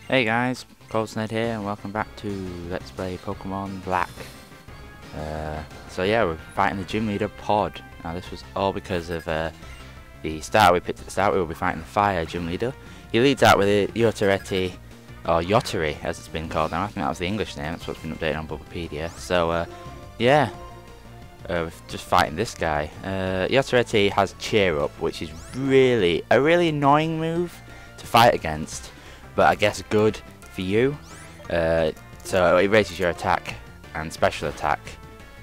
Hey guys, Ned here, and welcome back to Let's Play Pokemon Black. So yeah, we're fighting the gym leader Pod. Now this was all because of the starter we picked at the start. We will be fighting the fire gym leader. He leads out with a Yotareti, or Yotari as it's been called now. I think that was the English name, that's what's been updated on Bulbapedia. So yeah, we're just fighting this guy. Yotareti has Cheer Up, which is a really annoying move to fight against. But I guess good for you. So it raises your attack and special attack,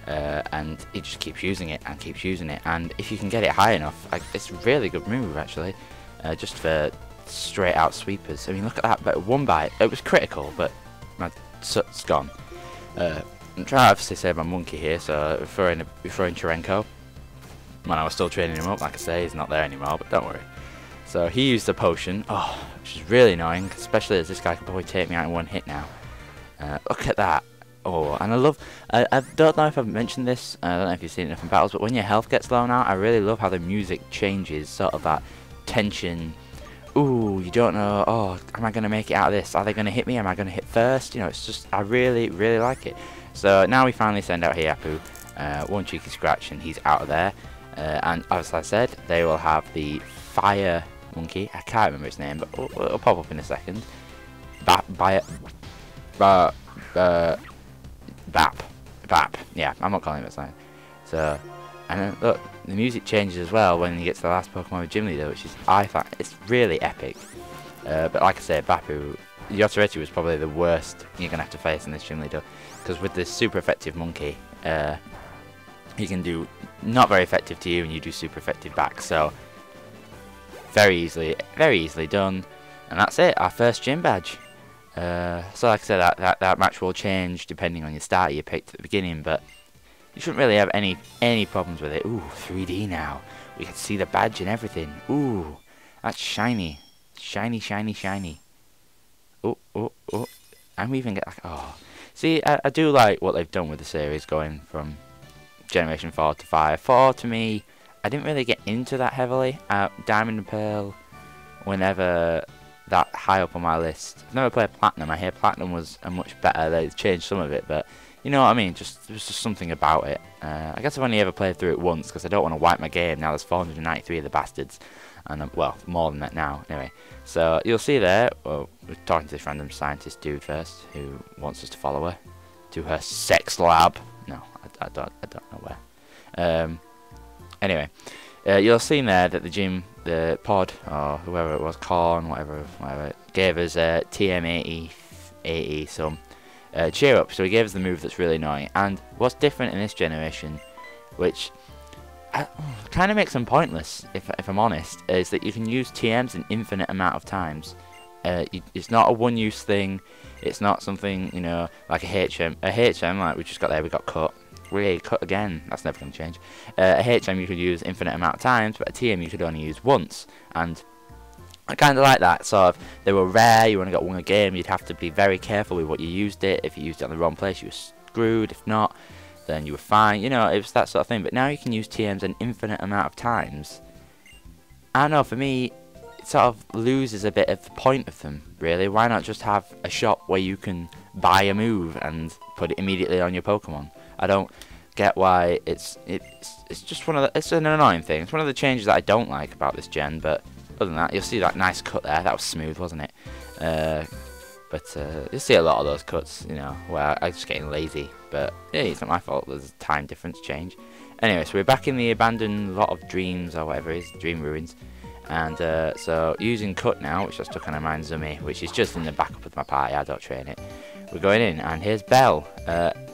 and it just keeps using it and keeps using it. And if you can get it high enough, it's a really good move actually, just for straight out sweepers. I mean, look at that! But one bite, it was critical, but my sut's gone. I'm trying to obviously save my monkey here, so we're throwing Cherenko. Man, I was still training him up, like I say, he's not there anymore, but don't worry. So he used the potion, which is really annoying, especially as this guy can probably take me out in one hit now. Look at that. Oh, and I don't know if I've mentioned this, I don't know if you've seen enough in battles, but when your health gets low out, I really love how the music changes, sort of that tension. Ooh, you don't know, oh, am I going to make it out of this? Are they going to hit me? Am I going to hit first? You know, it's just, I really like it. So now we finally send out Hiapu, one cheeky scratch and he's out of there. And as I said, they will have the fire monkey. I can't remember his name, but it'll pop up in a second. Bap. Yeah, I'm not calling it that sign. So, and look, the music changes as well when you get to the last Pokemon with Gym Leader, which is, I find, it's really epic. But like I said, Yotareti was probably the worst you're gonna have to face in this Gym Leader, because with this super effective monkey, he can do not very effective to you, and you do super effective back. So very easily done, and that's it. Our first gym badge. So like I said, that match will change depending on your starter you picked at the beginning, but you shouldn't really have any problems with it. Ooh, 3D now. We can see the badge and everything. Ooh, that's shiny, shiny. Oh. And we even get like, oh. See, I do like what they've done with the series, going from Generation 4 to 5. 4 to me, I didn't really get into that heavily. Diamond and Pearl, whenever that high up on my list. I've never played Platinum. I hear Platinum was a much better. They changed some of it, but you know what I mean. There's just something about it. I guess I've only ever played through it once because I don't want to wipe my game. Now there's 493 of the bastards, and well, more than that now. Anyway, so you'll see there. Well, we're talking to this random scientist dude first, who wants us to follow her to her sex lab. No, I don't know where. Anyway, you'll see there that the pod, or whoever it was, Corn, whatever, gave us TM80 some cheer up. So he gave us the move that's really annoying. And what's different in this generation, which kind of makes them pointless, if I'm honest, is that you can use TMs an infinite amount of times. It's not a one-use thing. It's not something, you know, like a HM. A HM, like we just got there, we got cut. We cut again. That's never going to change. A HM you could use infinite amount of times, but a TM you could only use once. And I kind of like that. Sort of, they were rare. You only got one a game. You'd have to be very careful with what you used it. If you used it on the wrong place, you were screwed. If not, then you were fine. You know, it was that sort of thing. But now you can use TMs an infinite amount of times. I don't know. For me, it sort of loses a bit of the point of them. Really, why not just have a shop where you can buy a move and put it immediately on your Pokemon? I don't get why it's just it's an annoying thing. It's one of the changes that I don't like about this gen, but other than that, you'll see that nice cut there. That was smooth, wasn't it? But you'll see a lot of those cuts, you know, where I'm just getting lazy. But yeah, it's not my fault. There's a time difference change. Anyway, so we're back in the abandoned lot of dreams, or whatever it is, dream ruins. And so using cut now, which I still kind of mind Zumi, which is just in the backup of my party. I don't train it. We're going in, and here's Belle.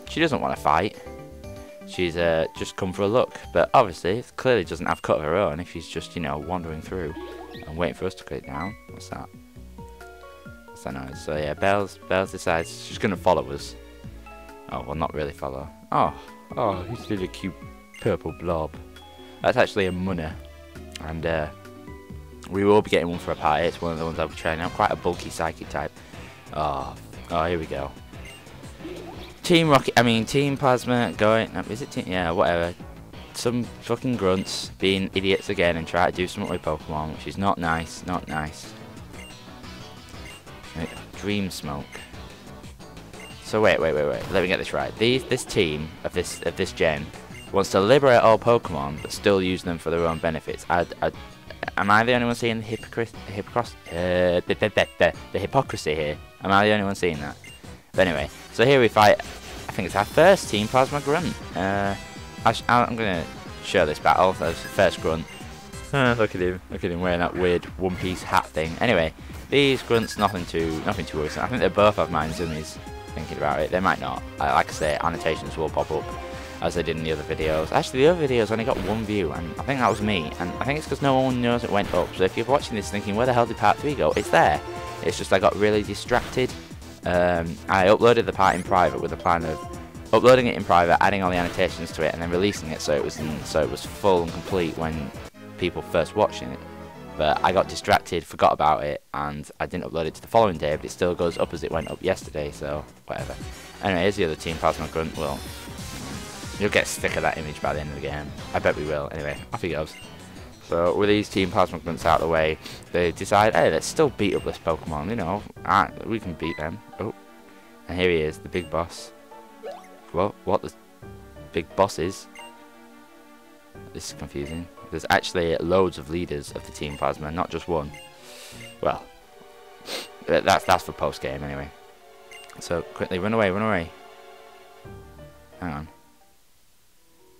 She doesn't want to fight. She's just come for a look, but obviously it clearly doesn't have cut of her own if she's just, you know, wandering through and waiting for us to cut it down. What's that? What's that noise? So yeah, Belle decides she's going to follow us. Oh, well, not really follow. Oh, he's a little cute purple blob. That's actually a Munna, and we will be getting one for a party. It's one of the ones I'll be trying out. Quite a bulky psychic type. Oh, here we go. Team Plasma going. Is it Team? Yeah, whatever. Some fucking grunts being idiots again and try to do something with Pokemon, which is not nice. Dream Smoke. So wait. Let me get this right. This team of this gen wants to liberate all Pokemon, but still use them for their own benefits. Am I the only one seeing the hypocrisy here? Am I the only one seeing that? But anyway, so here we fight. I think it's our first Team Plasma Grunt. I'm gonna show this battle. That's the first Grunt. Look at him wearing that weird one-piece hat thing. Anyway, these Grunts, nothing too worrisome. I think they both have Mind Zoomies. Thinking about it, they might not. Like I say, annotations will pop up as they did in the other videos. Actually, the other videos only got 1 view, and I think that was me. And I think it's because no one knows it went up. So if you're watching this thinking, where the hell did part 3 go? It's there. It's just I got really distracted. I uploaded the part in private with the plan of uploading it in private, adding all the annotations to it, and then releasing it so it was full and complete when people first watching it. But I got distracted, forgot about it, and I didn't upload it to the following day, but it still goes up as it went up yesterday, so whatever. Anyway, here's the other Team Plasma Grunt. Well, you'll get sick of that image by the end of the game. I bet we will. Anyway, off he goes. So with these Team Plasma Grunts out of the way, they decide, hey, let's still beat up this Pokemon, you know. We can beat them. Oh, and here he is, the big boss. Well, what the big boss is? This is confusing. There's actually loads of leaders of the Team Plasma, not just one. Well, that's for post game anyway. So quickly, run away. Hang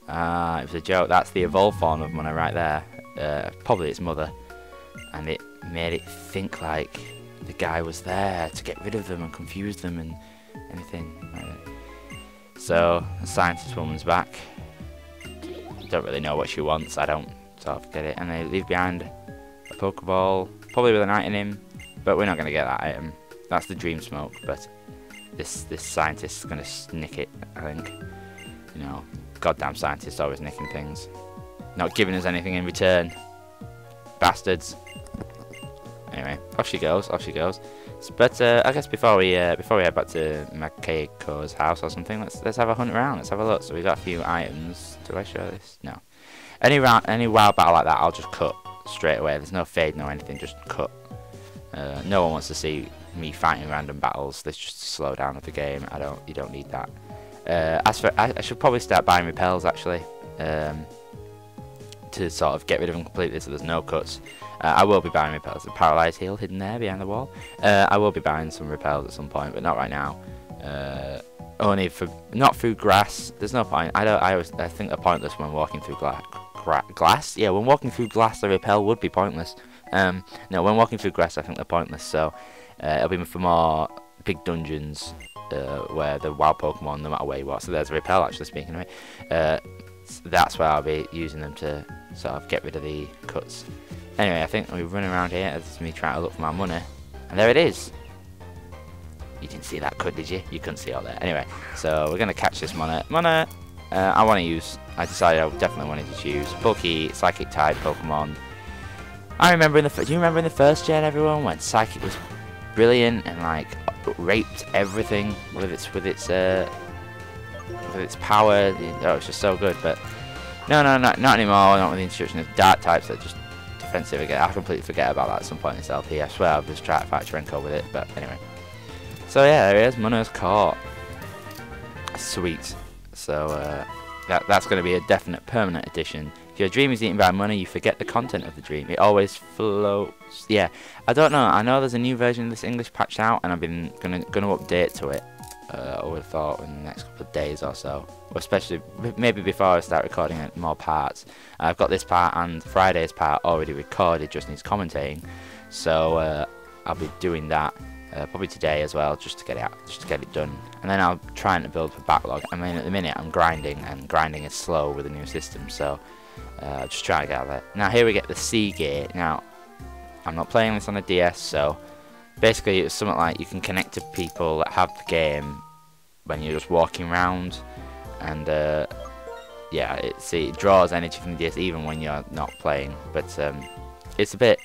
on. It was a joke. That's the evolved form of Munna right there. Probably its mother, and it made it think like the guy was there to get rid of them and confuse them and anything like that. So the scientist woman's back. Don't really know what she wants. I don't sort of get it. And they leave behind a Pokeball, probably with an item in him, but we're not going to get that item. That's the Dream Smoke, but this scientist is going to nick it, I think. You know, goddamn scientists always nicking things. Not giving us anything in return. Bastards. Anyway, off she goes. But I guess before we head back to Makeiko's house or something, let's have a hunt around. Let's have a look. So we got a few items. Do I show this? No. Any wild battle like that, I'll just cut straight away. There's no fade, no anything. Just cut. No one wants to see me fighting random battles. Let's just slow down of the game. You don't need that. As for, I should probably start buying repels actually. To sort of get rid of them completely, so there's no cuts. I will be buying repels. The Paralyzed Heal hidden there behind the wall. I will be buying some repels at some point, but not right now. Only for not through grass. There's no point. I think they're pointless when walking through glass. Yeah, when walking through glass, the repel would be pointless. No, when walking through grass, I think they're pointless. So it'll be for more big dungeons where the wild Pokemon, no matter where you are. So there's a repel actually. Speaking of it. That's where I'll be using them to sort of get rid of the cuts. Anyway, I think we run around here. It's me trying to look for my money. And there it is. You didn't see that cut, did you? You couldn't see all there. Anyway, so we're going to catch this Munna. I decided I definitely wanted to choose bulky, psychic type Pokemon. Do you remember in the first gen, everyone, when Psychic was brilliant and like raped everything with its power? Oh, it's just so good. But no, not anymore. Not with the introduction of dark types that are just defensive again. I completely forget about that at some point in this LP. I swear I've just tried to fight Cheren with it, but anyway. So yeah, there he is. Munna's caught. Sweet. So that's going to be a definite permanent addition. If your dream is eaten by Munna, you forget the content of the dream. It always floats. Yeah, I don't know. I know there's a new version of this English patch out, and I've been gonna update to it. I would have thought in the next couple of days or so, or especially maybe before I start recording more parts. I've got this part and Friday's part already recorded, just needs commentating. So I'll be doing that probably today as well, just to get it done. And then I'll try to build a backlog. I mean, at the minute I'm grinding, and grinding is slow with the new system, so just trying to get out of it. Now here we get the C Gate. Now I'm not playing this on a DS, so basically it's something like you can connect to people that have the game when you're just walking around, and yeah, it draws energy from the DS even when you're not playing. But it's a bit,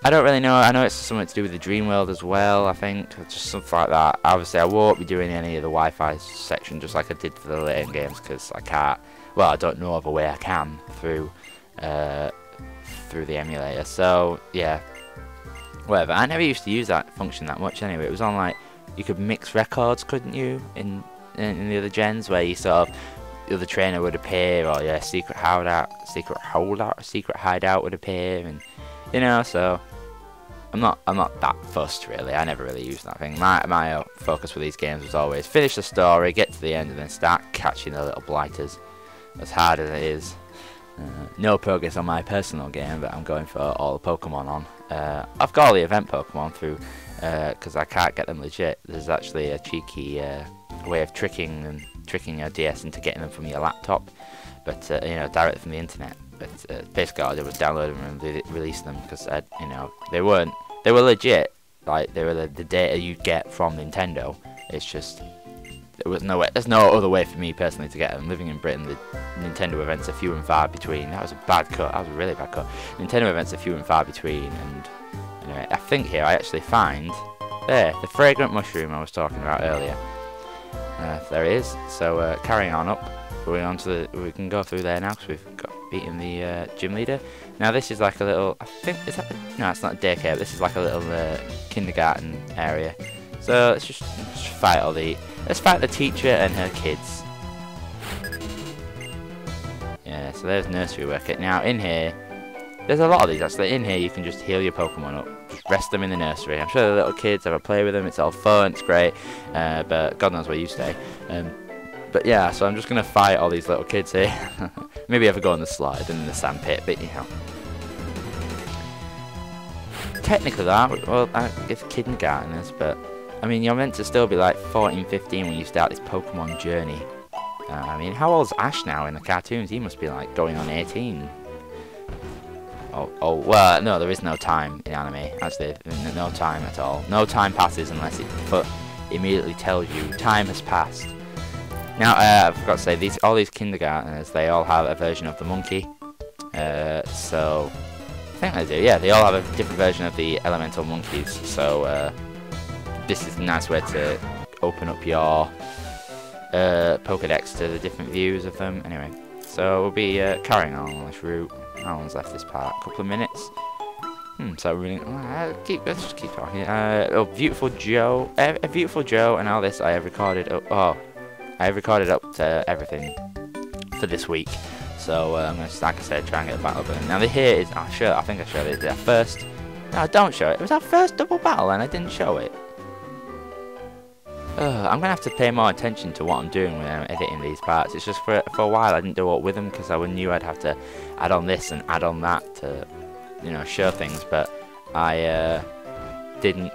I don't really know. I know it's something to do with the dream world as well, I think, or just something like that. Obviously I won't be doing any of the Wi-Fi section just like I did for the later games, because I can't, well, I don't know of a way I can through the emulator. So yeah, whatever. I never used to use that function that much anyway. It was on like, you could mix records, couldn't you, in the other gens, where you sort of, the other trainer would appear, or yeah, secret hideout would appear, and you know, so I'm not that fussed really. I never really used that thing. My focus with these games was always finish the story, get to the end, and then start catching the little blighters. As hard as it is. No progress on my personal game, but I'm going for all the Pokemon on. I've got all the event Pokemon through, because I can't get them legit. There's actually a cheeky way of tricking your DS into getting them from your laptop, but you know, directly from the internet. But basically all I did was download them and release them, because you know, they were legit. Like, they were the data you'd get from Nintendo. It's just, there's no other way for me personally to get them. Living in Britain, the Nintendo events are few and far between. That was a bad cut. That was a really bad cut. Nintendo events are few and far between, and anyway, I think here I actually find there the fragrant mushroom I was talking about earlier. There it is. So carrying on up, we can go through there now because we've beaten the gym leader. Now this is like a little, I think, no, it's not a daycare. This is like a little kindergarten area. So let's just fight let's fight the teacher and her kids. Yeah, so there's nursery worker. Now in here, there's a lot of these actually. In here you can just heal your Pokemon up. Just rest them in the nursery. I'm sure the little kids have a play with them. It's all fun, it's great. But God knows where you stay. But yeah, so I'm just going to fight all these little kids here. Maybe ever go on the slide and in the sand pit, but you know. Technically that, well, it's kindergartners, but I mean, you're meant to still be like 14, 15 when you start this Pokemon journey. I mean, how old's Ash now in the cartoons? He must be like going on 18. Oh, well, no, there is no time in anime. Actually, no time at all. No time passes unless it immediately tells you time has passed. Now, I forgot to say, all these kindergartners, they all have a version of the monkey. So, I think they do. Yeah, they all have a different version of the elemental monkeys. So, this is a nice way to open up your Pokedex to the different views of them. Anyway, so we'll be carrying on this route. How long's left this part? A couple of minutes. So really, let's just keep talking. Oh, Beautiful Joe, Beautiful Joe, and all this I have recorded. I have recorded up to everything for this week. So I'm gonna, like I said, try and get a battle button. Now here is, I think I showed it. Our first. No, don't show it. It was our first double battle, and I didn't show it. I'm gonna have to pay more attention to what I'm doing when I'm editing these parts. It's just for a while I didn't do it with them because I knew I'd have to add on this and add on that to, you know, show things. But I didn't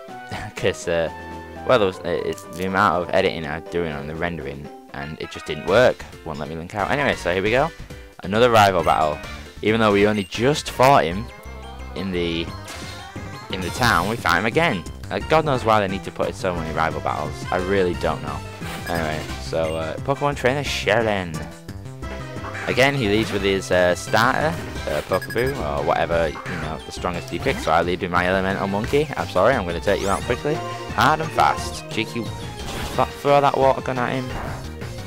because well, it's the amount of editing I'm doing on the rendering, and it just didn't work. Won't let me link out. Anyway, so here we go. Another rival battle. Even though we only just fought him in the town, we fight him again. God knows why they need to put in so many rival battles. I really don't know. Anyway, so Pokemon trainer Cheren. Again, he leads with his starter, Pokeboo, or whatever, you know, the strongest he picks. So I lead with my elemental monkey. I'm sorry, I'm going to take you out quickly. Hard and fast. Cheeky, throw that water gun at him.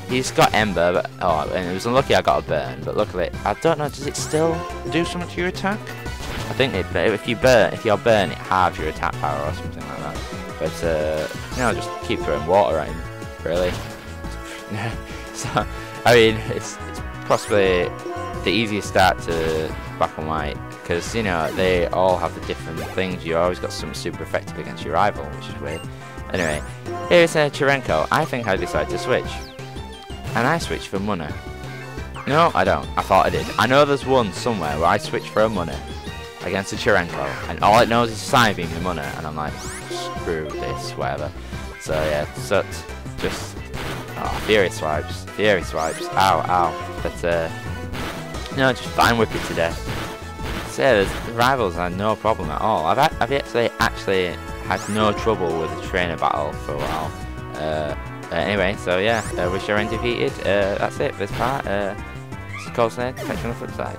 He's got Ember, but, oh, and it was unlucky I got a burn. But luckily, I don't know, does it still do something to your attack? I think if you're burnt, it halves your attack power or something like that. But you know, just keep throwing water at him, really. So, I mean, it's possibly the easiest start to Black and White because, you know, they all have the different things. You always got something super effective against your rival, which is weird. Anyway, here's Cherenko. I think I decided to switch, and I switched for Munna. No, I don't. I thought I did. I know there's one somewhere where I switched for a Munna against a Cherenko, and all it knows is Psybeam the Munna, and I'm like, screw this, whatever. So yeah, sucked. Just Fury swipes, ow. But no, just fine whip it to death. So yeah, the rivals are no problem at all. I've actually had no trouble with a trainer battle for a while. Anyway, so yeah, with Cheren defeated, that's it for this part. This is Cold Snake, catch you on the flip side.